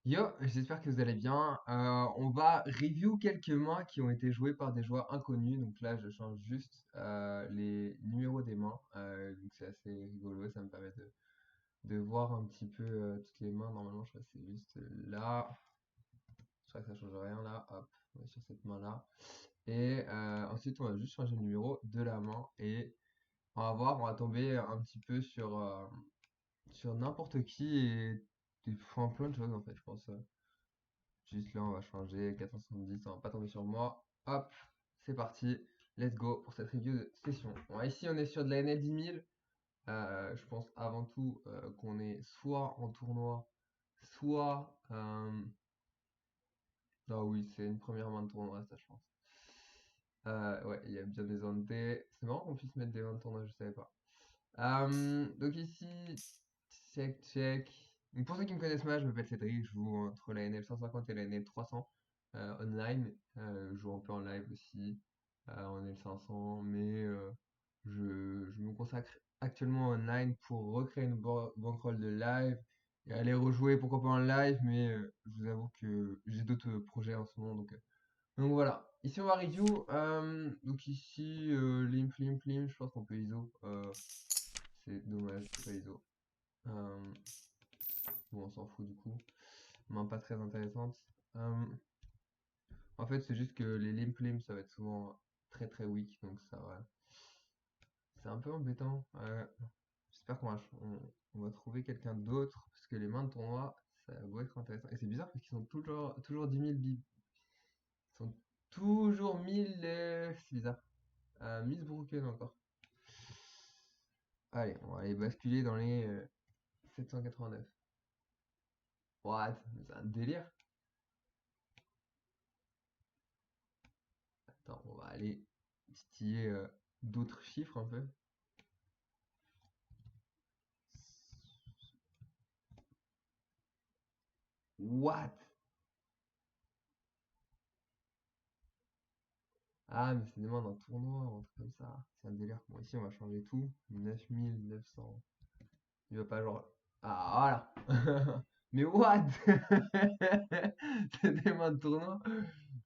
Yo, j'espère que vous allez bien. On va review quelques mains qui ont été jouées par des joueurs inconnus. Donc là, je change juste les numéros des mains. Donc c'est assez rigolo, ça me permet de voir un petit peu toutes les mains. Normalement, je crois que c'est juste là. Je crois que ça change rien là. Hop, on est sur cette main-là. Et ensuite, on va juste changer le numéro de la main. Et on va voir, on va tomber un petit peu sur n'importe qui et enfin, plein de choses en fait, je pense. Juste là, on va changer 470, ça va pas tomber sur moi. Hop, c'est parti. Let's go pour cette review de session. Bon, ici, on est sur de la NL 10 000. Je pense avant tout qu'on est soit en tournoi, soit... Ah oui, c'est une première main de tournoi, ça, je pense. Ouais, il y a bien des ante. C'est marrant qu'on puisse mettre des mains de tournoi, je savais pas. Donc ici, check, check. Donc pour ceux qui me connaissent mal, je m'appelle Cédric, je joue entre la NL 150 et la NL 300 online. Je joue un peu en live aussi en NL 500, mais je me consacre actuellement en online pour recréer une bankroll de live et aller rejouer pourquoi pas en live, mais je vous avoue que j'ai d'autres projets en ce moment, donc voilà. Ici on va review. Donc ici, limp, limp, limp, je pense qu'on peut ISO. C'est dommage, c'est pas ISO. Euh, bon, on s'en fout du coup. Main pas très intéressante. Euh, En fait, c'est juste que les limp limp, ça va être souvent très très weak, donc ça va. C'est un peu embêtant. J'espère on va trouver quelqu'un d'autre, parce que les mains de tournoi, ça va être intéressant. Et c'est bizarre parce qu'ils sont toujours 10 000 bib. Ils sont toujours 1000. C'est bizarre. 1000 broken encore. Allez, on va aller basculer dans les 789. What? C'est un délire. Attends, on va aller titiller d'autres chiffres un peu. What? Ah, mais c'est des mains d'un tournoi, un truc comme ça. C'est un délire. Bon, ici, on va changer tout. 9900. Il va pas genre. Ah, voilà! Mais what? C'est des mains de tournoi?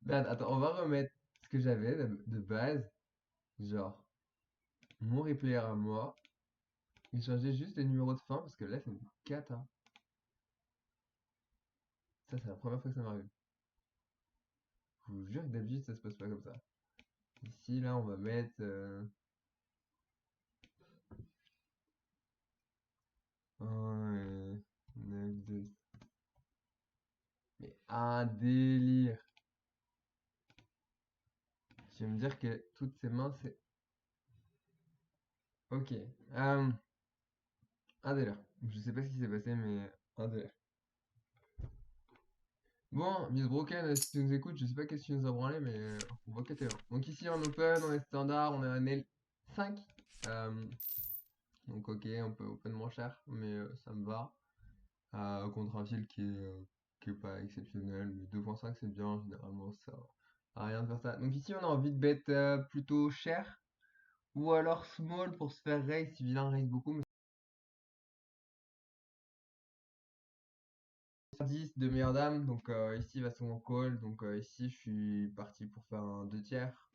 Merde, attends, on va remettre ce que j'avais de base. Genre, mon replayer à moi. Et changer juste les numéros de fin parce que là, c'est une cata. Ça, c'est la première fois que ça m'arrive. Je vous jure que d'habitude, ça se passe pas comme ça. Ici, là, on va mettre 1, 9, 2. Mais un délire. Je vais me dire que toutes ces mains, c'est... Ok. Un délire. Je sais pas ce qui s'est passé, mais un délire. Bon, Miss Broken, si tu nous écoutes, je sais pas qu'est-ce que tu nous as branlé, mais on va kt. Donc ici en open, on est standard, on est un L5. Donc ok, on peut open moins cher, mais ça me va. Contre un fil qui est pas exceptionnel, mais 2.5 c'est bien, généralement ça a rien de faire ça. Donc ici on a envie de bet plutôt cher, ou alors small pour se faire raise si vilain raise beaucoup, mais 10 de meilleure dame, donc ici il va souvent call, donc ici je suis parti pour faire un 2 tiers.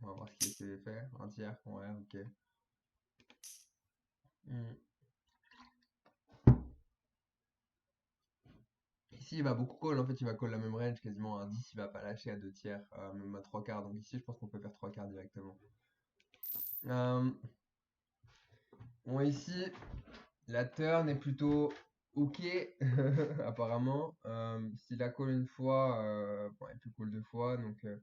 On va voir ce qui est fait, un tiers, ouais, ok. Hmm. Ici il va beaucoup call, en fait il va call la même range, quasiment un 10 il va pas lâcher à 2 tiers, même à 3 quarts, donc ici je pense qu'on peut faire 3 quarts directement. Euh, Bon, ici, la turn est plutôt ok, apparemment. S'il a call une fois, bon, il peut call deux fois, donc je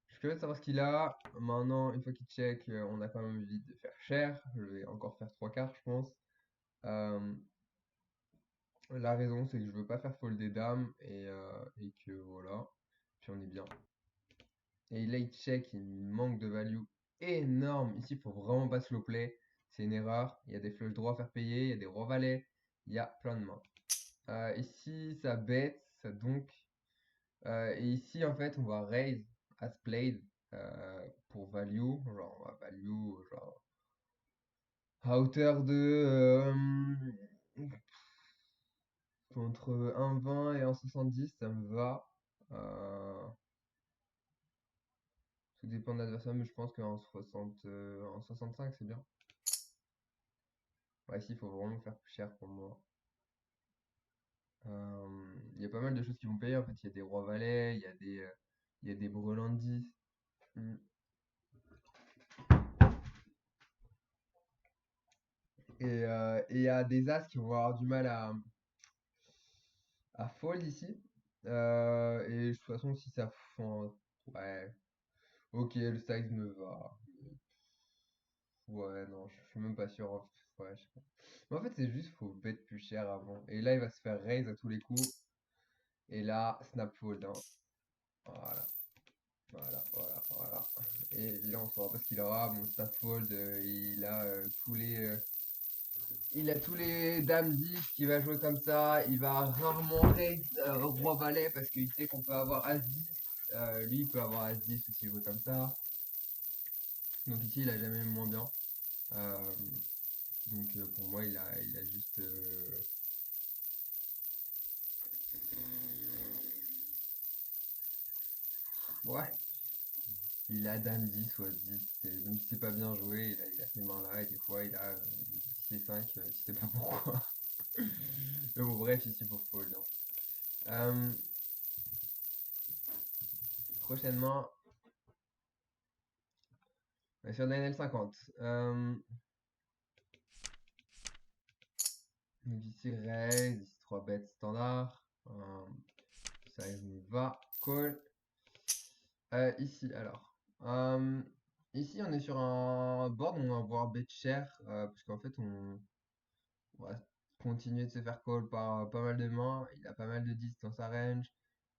suis curieux de savoir ce qu'il a. Maintenant, une fois qu'il check, on a quand même envie de faire cher. Je vais encore faire trois quarts, je pense. Euh, la raison, c'est que je veux pas faire fold des dames et que voilà. Puis on est bien. Et là, il check, il manque de value énorme. Ici, il faut vraiment pas slow play. C'est une erreur. Il y a des flush droits à faire payer, il y a des rois valets, il y a plein de mains. Ici, ça bet, ça donc. Et ici, en fait, on va raise as played pour value. Genre, on va value, genre, à hauteur de Entre 1,20 et 1,70, ça me va. Euh, Tout dépend de l'adversaire, mais je pense qu'en 65, c'est bien. Ouais, ici, il faut vraiment faire plus cher pour moi. Il y a pas mal de choses qui vont payer. En fait, il y a des rois-valets, il y a des brelandis. Mm. Et il y a des as qui vont avoir du mal à fold ici. Et de toute façon, si ça fond, ouais, ok, le size me va. Ouais, non, je suis même pas sûr. Ouais, je sais pas. Mais en fait, c'est juste, faut bet plus cher avant. Et là, il va se faire raise à tous les coups. Et là, snap fold, hein. Voilà, voilà. Et évidemment, on saura pas ce qu'il aura. Bon, snap fold, il a tous les dames 10 qui va jouer comme ça. Il va rarement raise roi valet parce qu'il sait qu'on peut avoir as 10. Lui, il peut avoir as 10 aussi s'il joue comme ça. Donc ici, il a jamais moins bien. Euh, donc pour moi, il a juste. Ouais, il a dame 10 ou as 10. Même si c'est pas bien joué, il a ces mains-là. Et des fois, il a C5, tu sais pas pourquoi. Mais bon, bref, ici, faut fold, hein. Euh, Prochainement, on est sur Daniel 50. Donc ici, raise, ici 3 bêtes standard. Ça me va. Call. Ici, alors. Ici, on est sur un board où on va voir bet cher. Parce qu'en fait, on va continuer de se faire call par pas mal de mains. Il a pas mal de 10 dans sa range.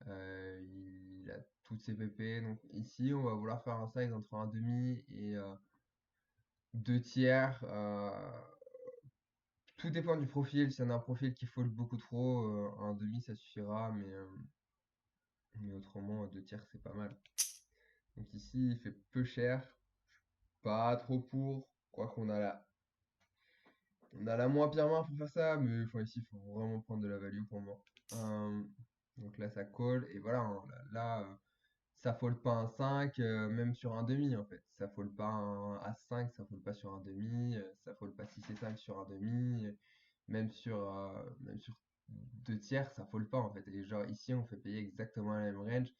Il a toutes ses PP. Donc ici, on va vouloir faire un size entre un demi et 2 tiers. Tout dépend du profil. Si on a un profil qui fold beaucoup trop, un demi ça suffira. Mais autrement, 2 tiers c'est pas mal. Donc ici, il fait peu cher. Pas trop pour. Quoi qu'on a la moins pire main pour faire ça. Mais enfin, ici, il faut vraiment prendre de la value pour moi. Euh, donc là, ça colle. Et voilà, hein, ça fold pas un 5, même sur un demi en fait. Ça fold pas un As 5, ça fold pas sur un demi, ça fold pas 6 et 5 sur un demi, même sur 2 tiers, ça fold pas en fait. Et genre ici, on fait payer exactement la même range.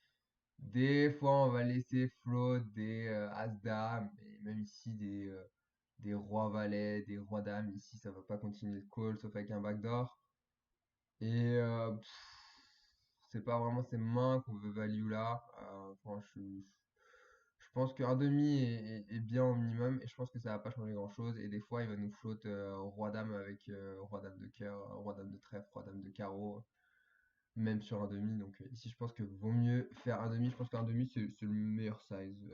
Des fois, on va laisser float des As-Dame, et même ici, des rois-valets, des rois-dames. Ici, ça va pas continuer de call, sauf avec un backdoor. Et c'est pas vraiment ces mains qu'on veut value là. Enfin, je pense qu'un demi est bien au minimum et je pense que ça va pas changer grand chose. Et des fois, il va nous float roi-dame avec roi-dame de cœur, roi-dame de trèfle, roi-dame de carreau, même sur un demi. Donc ici, je pense que vaut mieux faire un demi. Je pense qu'un demi, c'est le meilleur size,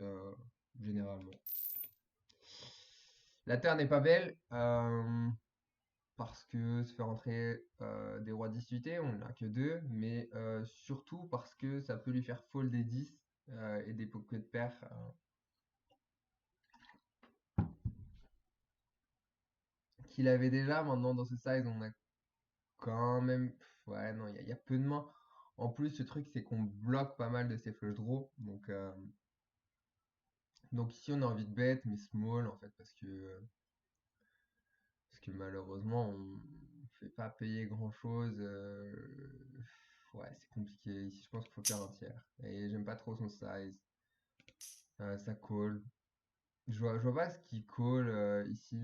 généralement. La terre n'est pas belle. Parce que se fait rentrer des rois 10 UT, on n'a que deux, mais surtout parce que ça peut lui faire fold des 10 et des pocket pairs qu'il avait déjà. Maintenant, dans ce size, on a quand même. Ouais, non, il y a peu de mains. En plus, ce truc, c'est qu'on bloque pas mal de ses flush draws. Donc ici, on a envie de bet, mais small en fait, parce que malheureusement, on fait pas payer grand-chose. Ouais, c'est compliqué. Ici, je pense qu'il faut faire un tiers. Et j'aime pas trop son size. Ça call. Je vois pas ce qu'il call ici.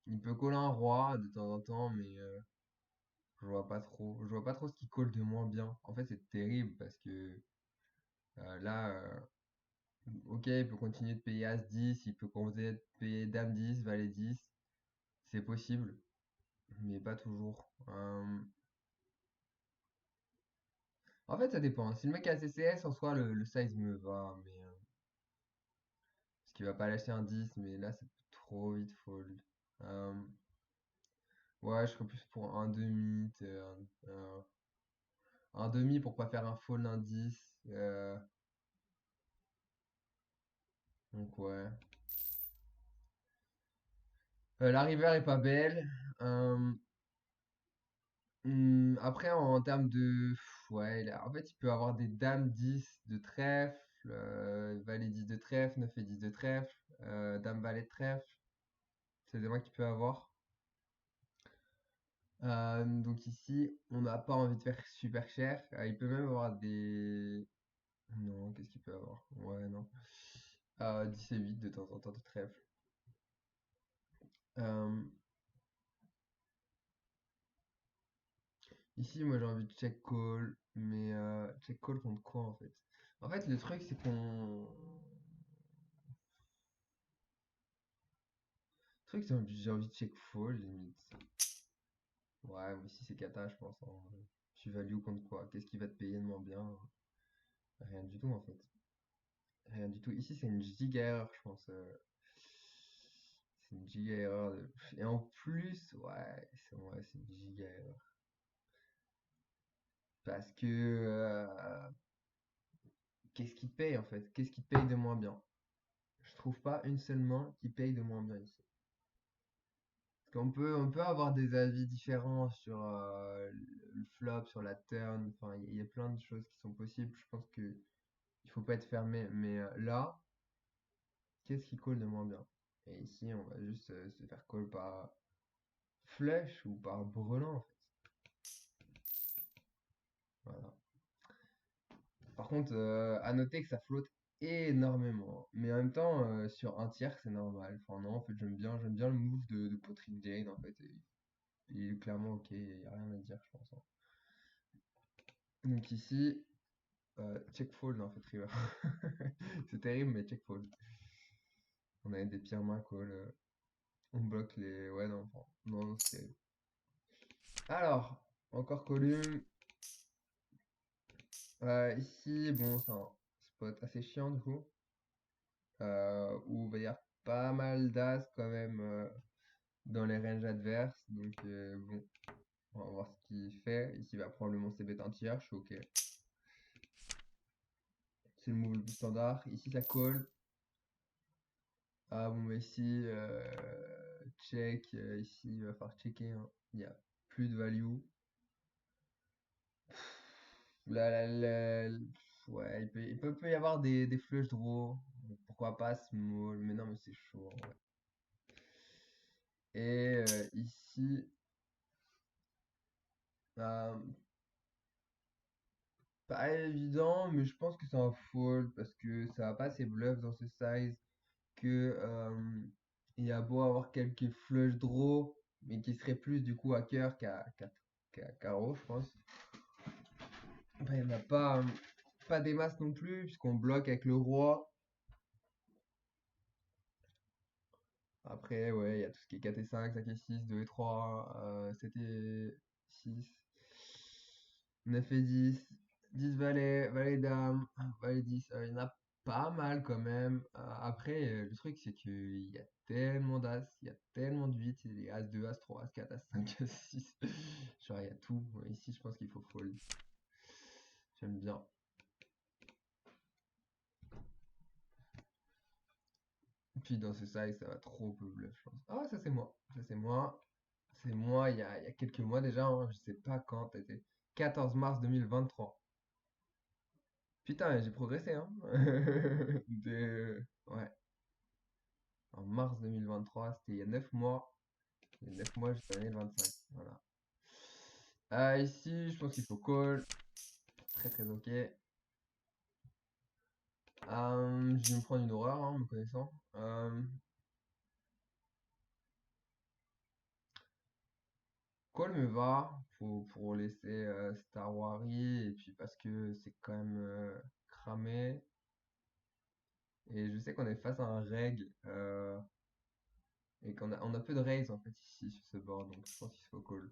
Il peut call un roi de temps en temps, mais je vois pas trop. Je vois pas trop ce qu'il call de moins bien. En fait, c'est terrible parce que là, ok, il peut continuer de payer As 10, il peut continuer de payer Dame 10, Valet 10. C'est possible, mais pas toujours. En fait, ça dépend. Si le mec a CCS, en soi, le size me va, mais parce qu'il va pas lâcher un 10, mais là, ça peut trop vite fold. Euh, ouais, je serais plus pour un demi, un demi pour pas faire un fold un 10. Donc ouais. La river est pas belle. Euh, Après, en termes de... Ouais, en fait, il peut avoir des dames 10 de trèfle, valet 10 de trèfle, 9 et 10 de trèfle, dame valet de trèfle. C'est des mains qu'il peut avoir. Donc ici, on n'a pas envie de faire super cher. Il peut même avoir des... Non, qu'est-ce qu'il peut avoir? Ouais, non. 10 et 8 de temps en temps de trèfle. Euh, Ici, moi j'ai envie de check call, mais check call contre quoi en fait? En fait, le truc c'est qu'on. Le truc c'est que j'ai envie de check fold limite. Ouais, mais ici c'est cata, je pense. Tu value contre quoi? Qu'est-ce qui va te payer de moins bien? Rien du tout en fait. Rien du tout. Ici c'est une giga erreur, je pense. C'est une giga erreur. Et en plus, ouais, c'est une giga erreur. Parce que qu'est-ce qui te paye en fait? Qu'est-ce qui te paye de moins bien? Je trouve pas une seule main qui paye de moins bien ici. Parce on peut avoir des avis différents sur le flop, sur la turn. Enfin, il y a plein de choses qui sont possibles. Je pense que il faut pas être fermé. Mais là, qu'est-ce qui colle de moins bien? Et ici, on va juste se faire call par flush ou par brelan en fait. Voilà. Par contre, à noter que ça flotte énormément. Mais en même temps, sur un tiers, c'est normal. Enfin non, en fait, j'aime bien le move de Patrick Jane en fait. Et il est clairement ok, il n'y a rien à dire, je pense, hein. Donc ici, check fold en fait, river. C'est terrible, mais check fold. On a des pires mains call. On bloque les. Ouais, non, enfin, non, c'est terrible. Alors, encore column. Ici, bon, c'est un spot assez chiant du coup. Où il va y avoir pas mal d'as quand même dans les ranges adverses. Donc, bon, on va voir ce qu'il fait. Ici, il va probablement CB un tiers, je suis ok. C'est le move le plus standard. Ici, ça colle. Ah bon, bah ici, check. Ici, il va falloir checker, hein. Il n'y a plus de value. Là, ouais, il peut y avoir des flush draws. Donc, pourquoi pas small, mais non, mais c'est chaud, en vrai. Et ici, euh, pas évident, mais je pense que c'est un fold parce que ça va pas assez bluff dans ce size que il y a beau avoir quelques flush draws, mais qui seraient plus du coup à cœur qu'à carreau, je pense. Bah, il n'y en a pas des masses non plus, puisqu'on bloque avec le roi. Après, ouais, il y a tout ce qui est 4 et 5, 5 et 6, 2 et 3, 7 et 6, 9 et 10, 10 valet, valet dame, valet 10. Il y en a pas mal quand même. Après, le truc, c'est qu'il y a tellement d'as, il y a tellement de 8, il y a as 2, as 3, as 4, as 5, as 6. Genre, il y a tout. Ouais, ici, je pense qu'il faut fold. J'aime bien. Puis dans ce size, ça va trop peu bluff, je pense. Ah, ça c'est moi. Ça c'est moi. C'est moi il y a quelques mois déjà, hein. Je sais pas quand. C'était 14 mars 2023. Putain, j'ai progressé, hein. Ouais. En mars 2023, c'était il y a 9 mois. Il y a 9 mois, jusqu'à l'année 25. Voilà. Ici, je pense qu'il faut call. Très très ok. Je vais me prendre une horreur, hein, me connaissant. Call me va pour laisser Star Wary et puis parce que c'est quand même cramé. Et je sais qu'on est face à un reg et qu'on a peu de raise en fait ici sur ce board, donc je pense qu'il faut call.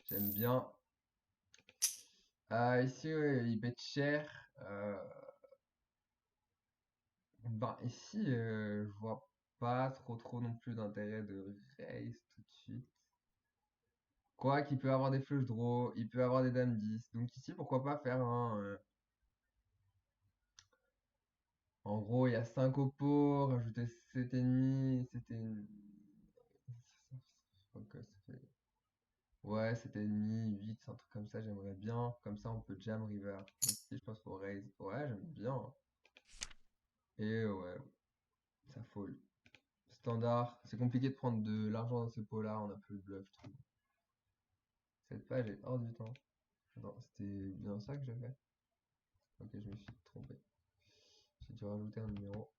J'aime bien. Ici, ouais, il bet cher. Euh, ben ici, je vois pas trop non plus d'intérêt de raise tout de suite. Quoi qu'il peut avoir des flush draws, il peut avoir des dames 10. Donc ici, pourquoi pas faire un... en gros, il y a 5 au pot, rajouter 7,5, c'était... Ok, ça fait... Ouais, 7 ennemi, 8, un truc comme ça, j'aimerais bien. Comme ça, on peut jam river. Donc, ici, je pense qu'il faut raise. Ouais, j'aime bien. Et ouais, ça fold. Standard. C'est compliqué de prendre de l'argent dans ce pot-là, on a plus de bluff, je trouve. Cette page est hors du temps. Non, c'était bien ça que j'avais. Ok, je me suis trompé. J'ai dû rajouter un numéro.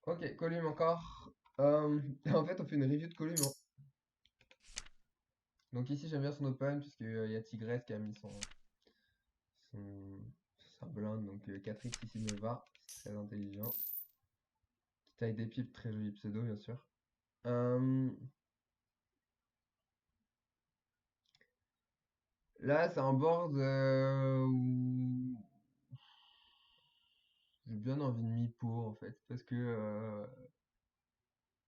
Ok, Column encore. En fait, on fait une review de Column, hein. Donc ici, j'aime bien son open, puisqu'il y a Tigresse qui a mis son, sa blind. Donc 4x ici me va. C'est très intelligent. Qui taille des pipes, très joli pseudo, bien sûr. Euh, Là, c'est un board où j'ai bien envie de mi-pot, en fait. Parce que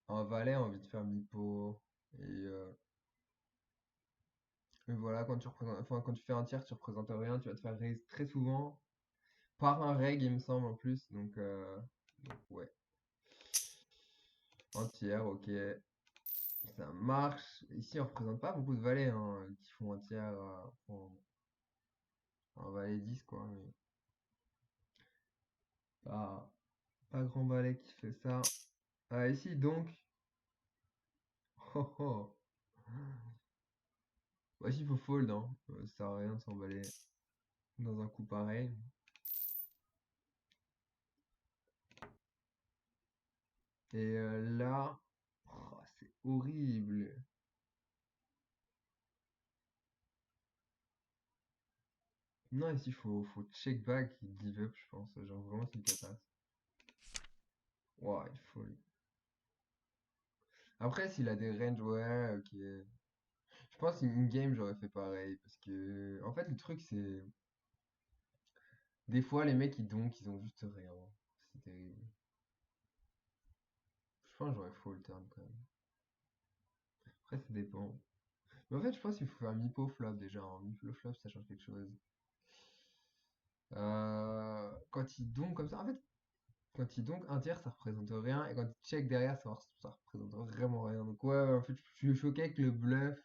en valet, a envie de faire mi-pot. Et, euh, et voilà, quand tu représentes, enfin, quand tu fais un tiers, tu représentes rien, tu vas te faire raise très souvent. Par un reg, il me semble, en plus. Donc ouais. Un tiers, ok. Ça marche. Ici, on représente pas beaucoup de valets hein, qui font un tiers. Un valet 10, quoi. Mais pas, pas grand valet qui fait ça. Ah, ici, donc. Oh, oh. Bah, ici, il faut fold, hein. Ça sert à rien de s'emballer dans un coup pareil. Et là, oh, c'est horrible. Non, ici, faut check back, give up, je pense. Genre, vraiment, c'est une catastrophe. Ouah, il faut. Après, s'il a des ranges, ouais, ok. Je pense qu'une game, j'aurais fait pareil. Parce que, en fait, le truc, c'est. Des fois, les mecs, ils ont juste rien. C'est terrible. Je pense que j'aurais full turn quand même. Après, ça dépend. Mais en fait, je pense qu'il faut faire mi-pot flop déjà, hein. Mi-pot flop, ça change quelque chose. Quand il donk comme ça, en fait, quand il donk un tiers, ça représente rien. Et quand il check derrière, ça représente vraiment rien. Donc, ouais, en fait, je suis choqué avec le bluff.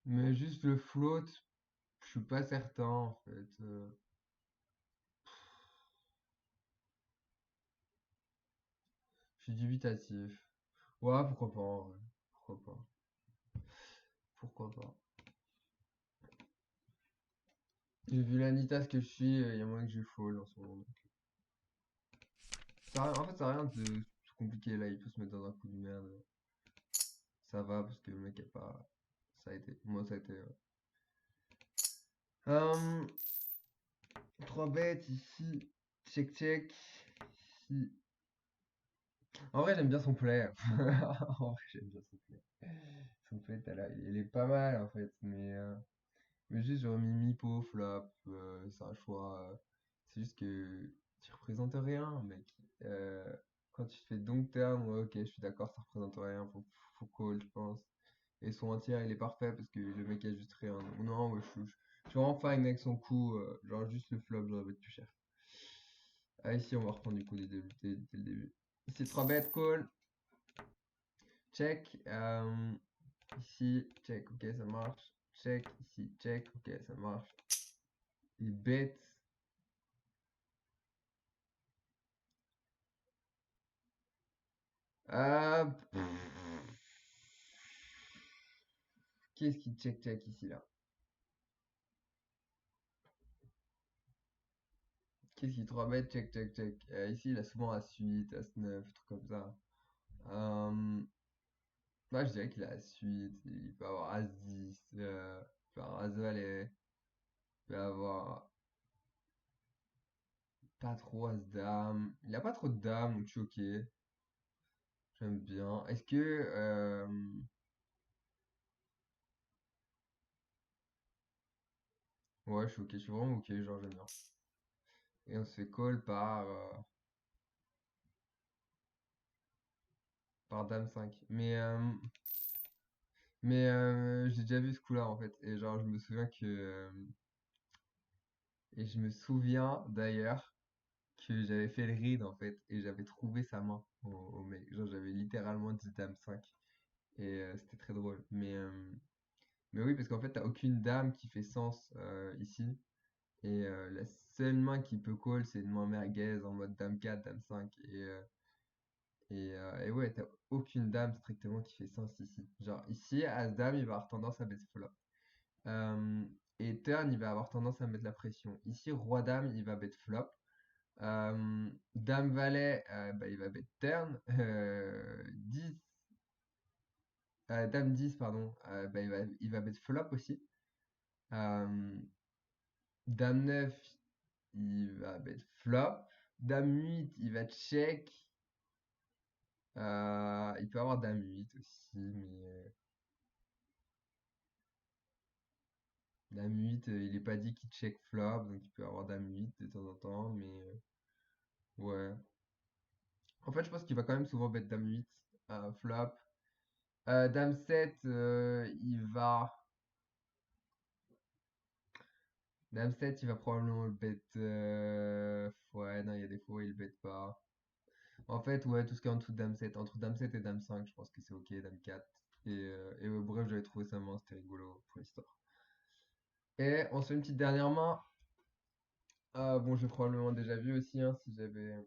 Mais juste le float, je suis pas certain, en fait. Je suis dubitatif. Ouais, pourquoi pas, en vrai. Pourquoi pas. Pourquoi pas. Et vu l'anitas que je suis, il y a moyen que je fold en ce moment. En fait, ça a rien de compliqué là. Il peut se mettre dans un coup de merde. Ça va parce que le mec est pas. Ça a été. Moi, ça a été. 3 bêtes ici. Check, check. Ici. En vrai, j'aime bien son play. En vrai, j'aime bien son play. Son play, il est pas mal en fait. Mais juste, j'aurais mis mi-pot, flop. C'est un choix. C'est juste que tu représentes rien, mec. Euh, Quand tu fais donc turn, ouais, ok, je suis d'accord, ça représente rien. Faut call, je pense. Et son entier, il est parfait parce que le mec a juste rien. Donc, non, ouais, je suis vraiment fine avec son coup. Genre, juste le flop, j'aurais être plus cher. Ah, ici, on va reprendre du coup dès le début. Ici, 3 bêtes, call. Check. Ici, check, ok, ça marche. Check, ici, check, ok, ça marche. Il bet. Ah, qu'est-ce qui check, check ici, là? Qu'est-ce qui 3 bêtes, check, check, check. Ici, il a souvent As-8, As-9, trucs comme ça. Euh, Moi, je dirais qu'il a As-8. Il peut avoir As-10. Il peut avoir As-Valet. Il peut avoir pas trop As-Dame. Il a pas trop de dames, donc je suis ok. J'aime bien. Est-ce que. Ouais, je suis ok. Je suis vraiment ok. Genre, j'aime bien. Et on se fait call par Dame 5. Mais j'ai déjà vu ce coup-là en fait. Et genre, je me souviens que. Et je me souviens d'ailleurs que j'avais fait le read en fait et j'avais trouvé sa main au mec. Genre j'avais littéralement dit dame 5 et c'était très drôle. Mais oui, parce qu'en fait, t'as aucune dame qui fait sens ici. Et la seule main qui peut call, c'est une main merguez en mode dame 4 dame 5 et ouais, t'as aucune dame strictement qui fait sens ici. Genre ici, As-Dame, il va avoir tendance à bet flop. Euh, et Turn, il va avoir tendance à mettre la pression. Ici, Roi-Dame, il va bet flop. Dame-Valet, bah, il va bet turn. 10, Dame-10, pardon, bah, il va bet flop aussi. Euh, Dame-9, il va bet flop. Dame-8, il va check. Il peut avoir Dame-8 aussi, mais Dame-8, il est pas dit qu'il check flop, donc il peut avoir Dame-8 de temps en temps, mais ouais. En fait, je pense qu'il va quand même souvent bet Dame-8 flop. Dame-7, il va. Dame-7, il va probablement le bet. Ouais, non, il y a des fois où il le bet pas. En fait, ouais, tout ce qui est en dessous de Dame-7. Entre Dame-7 et Dame-5, je pense que c'est ok, Dame-4. Et ouais, bref, j'avais trouvé ça main, c'était rigolo pour l'histoire. Et on se fait une petite dernière main. Bon, j'ai probablement déjà vu aussi, hein, si j'avais.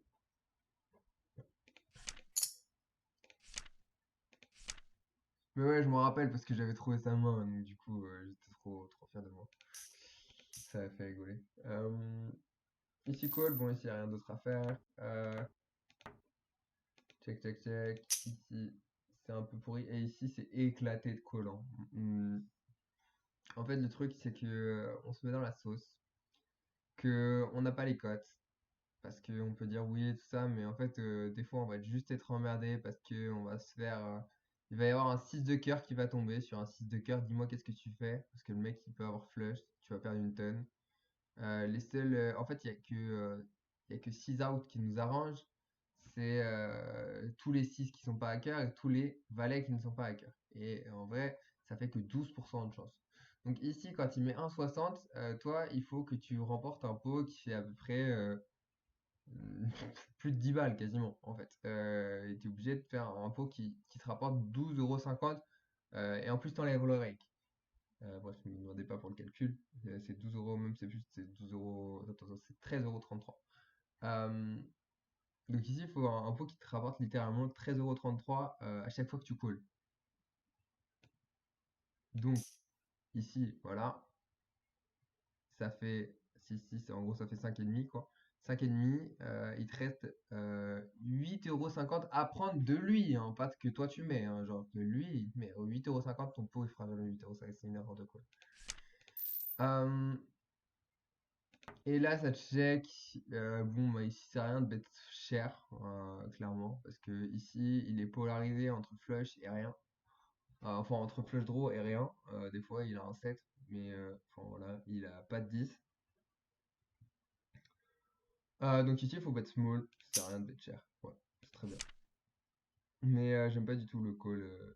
Mais ouais, je m'en rappelle parce que j'avais trouvé sa main, donc du coup, j'étais trop fier de moi. Ça a fait rigoler. Ici call, bon ici y a rien d'autre à faire. Check, check, check. Ici, c'est un peu pourri. Et ici, c'est éclaté de collant. En fait, le truc, c'est que on se met dans la sauce, que on n'a pas les cotes, parce qu'on peut dire oui et tout ça, mais en fait, des fois, on va juste être emmerdé parce que on va se faire. Il va y avoir un 6 de cœur qui va tomber. Sur un 6 de cœur, dis-moi qu'est-ce que tu fais, parce que le mec, il peut avoir flush, tu vas perdre une tonne. Les seuls, en fait, il y a que 6 outs qui nous arrangent. C'est tous les 6 qui sont pas hackers et tous les valets qui ne sont pas hackers. Et en vrai, ça fait que 12% de chance. Donc ici, quand il met 1,60, toi, il faut que tu remportes un pot qui fait à peu près plus de 10 balles quasiment, en fait. Et tu es obligé de faire un pot qui te rapporte 12,50 € et en plus, tu enlèves le rake. Bref, ne me demandez pas pour le calcul. C'est 12 euros, même c'est plus, c'est 12 euros. Attends, c'est 13,33 €. Donc ici, il faut un pot qui te rapporte littéralement 13,33 € à chaque fois que tu calls. Donc ici, voilà, ça fait 6, en gros, ça fait 5,5 quoi. 5,5, il te reste 8,50 € à prendre de lui, hein, pas que toi tu mets, hein, genre de lui, il te met 8,50 € ton pot, il fera jamais 8,50 €, c'est n'importe quoi. Et là, ça check. Bon, bah, ici, c'est rien de bête cher, clairement. Parce que ici, il est polarisé entre flush et rien. Enfin, entre flush draw et rien. Des fois, il a un 7. Mais enfin, voilà, il a pas de 10. Donc ici, il faut bet small. Ça sert à rien de bet cher. Ouais, c'est très bien. Mais j'aime pas du tout le call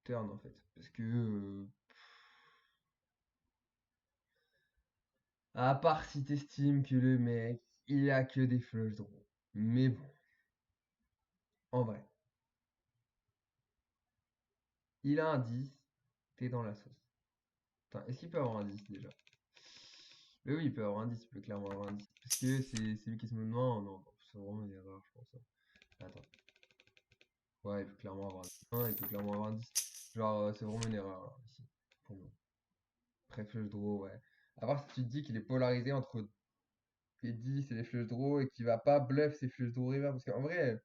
turn, en fait. Parce que, à part si t'estimes que le mec, il a que des flush draw. Mais bon, en vrai. Il a un 10, t'es dans la sauce. Attends, est-ce qu'il peut avoir un 10 déjà? Mais oui, il peut avoir un 10, il peut clairement avoir un 10. Parce que c'est lui qui se me demande. Non, non, c'est vraiment une erreur, je pense, hein. Attends. Ouais, il peut clairement avoir un 10. Il peut clairement avoir un 10. Genre, c'est vraiment une erreur, là, ici. Pour moi. Pré-flush draw, ouais. À part si tu te dis qu'il est polarisé entre les 10 et les flush draw et qu'il va pas bluff ses flush draw river. Parce qu'en vrai,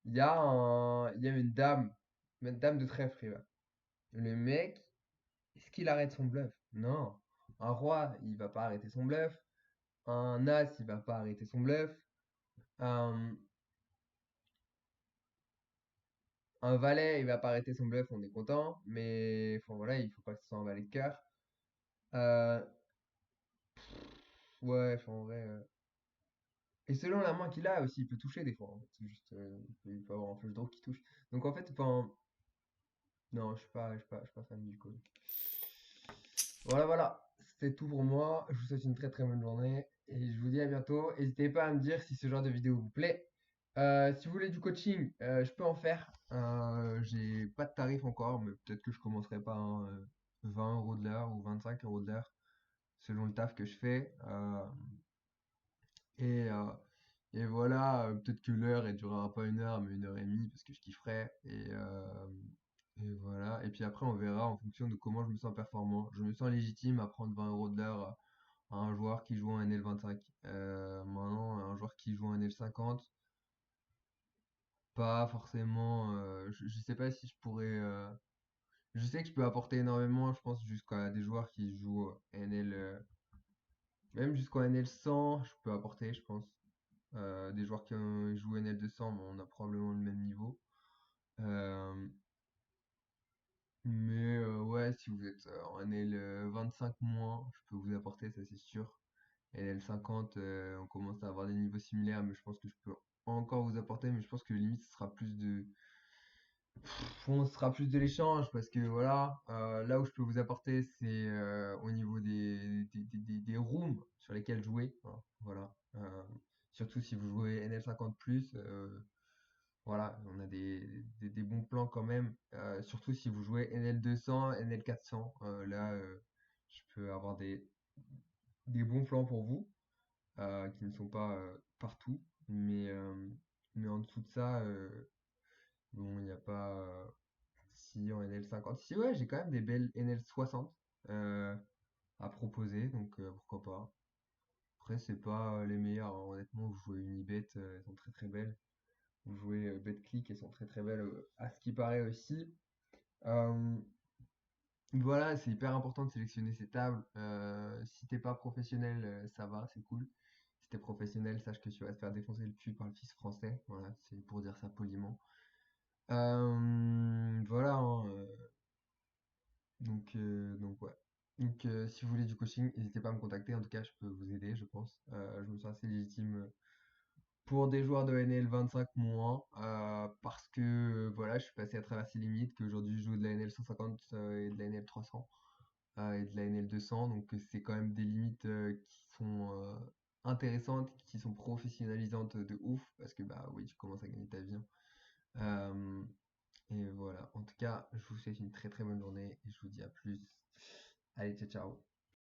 il y a une dame de trèfle river. Le mec, est-ce qu'il arrête son bluff? Non. Un roi, il va pas arrêter son bluff. Un as, il va pas arrêter son bluff. Un, un valet, il va pas arrêter son bluff, on est content. Mais enfin, voilà, il faut pas que ce soit un valet de cœur. Euh, ouais, enfin, en vrai. Et selon la main qu'il a aussi, il peut toucher des fois, en fait. C'est juste, il peut avoir un flush draw qui touche. Donc en fait, enfin, non, je suis pas fan du call. Voilà, voilà. C'était tout pour moi. Je vous souhaite une très très bonne journée. et je vous dis à bientôt. N'hésitez pas à me dire si ce genre de vidéo vous plaît. Si vous voulez du coaching, je peux en faire. J'ai pas de tarif encore, mais peut-être que je commencerai par 20 euros de l'heure ou 25 euros de l'heure, selon le taf que je fais. Et, euh, et voilà, peut-être que l'heure, elle durera pas 1 heure, mais 1 heure et demie, parce que je kifferai. Et voilà. Et puis après, on verra en fonction de comment je me sens performant. Je me sens légitime à prendre 20 euros de l'heure à un joueur qui joue en NL25. Maintenant, un joueur qui joue en NL50, pas forcément. Je sais pas si je pourrais. Je sais que je peux apporter énormément, je pense, jusqu'à des joueurs qui jouent NL. Même jusqu'en NL100, je peux apporter, je pense. Des joueurs qui jouent NL200, mais on a probablement le même niveau. Euh, mais ouais, si vous êtes en NL 25 moins, je peux vous apporter, ça c'est sûr. NL 50, on commence à avoir des niveaux similaires, mais je pense que je peux encore vous apporter, mais je pense que limite ce sera plus de. On sera plus de l'échange parce que voilà, là où je peux vous apporter, c'est au niveau des rooms sur lesquels jouer, hein, voilà. Surtout si vous jouez NL 50 plus, voilà, on a des bons plans quand même. Surtout si vous jouez NL 200, NL 400, là, je peux avoir des bons plans pour vous, qui ne sont pas partout. Mais en dessous de ça, bon, il n'y a pas. Si en NL 50. Si, ouais, j'ai quand même des belles NL 60 euh, à proposer, donc pourquoi pas. Après, c'est pas les meilleures, hein. Honnêtement, vous jouez Unibet, elles sont très très belles. Vous jouez BetClick, elles sont très très belles à ce qui paraît aussi. Euh, voilà, c'est hyper important de sélectionner ses tables. Si t'es pas professionnel, ça va, c'est cool. Si t'es professionnel, sache que tu vas te faire défoncer le cul par le fils français. Voilà, c'est pour dire ça poliment. Voilà, hein, donc ouais. Donc si vous voulez du coaching, n'hésitez pas à me contacter. En tout cas, je peux vous aider, je pense. Je me sens assez légitime pour des joueurs de NL 25 moins, parce que voilà, je suis passé à travers ces limites, qu'aujourd'hui je joue de la NL 150 et de la NL 300 et de la NL 200. Donc c'est quand même des limites qui sont intéressantes, qui sont professionnalisantes de ouf, parce que bah oui, tu commences à gagner ta vie, hein. Euh, et voilà. En tout cas, je vous souhaite une très très bonne journée et je vous dis à plus. Allez, ciao ciao.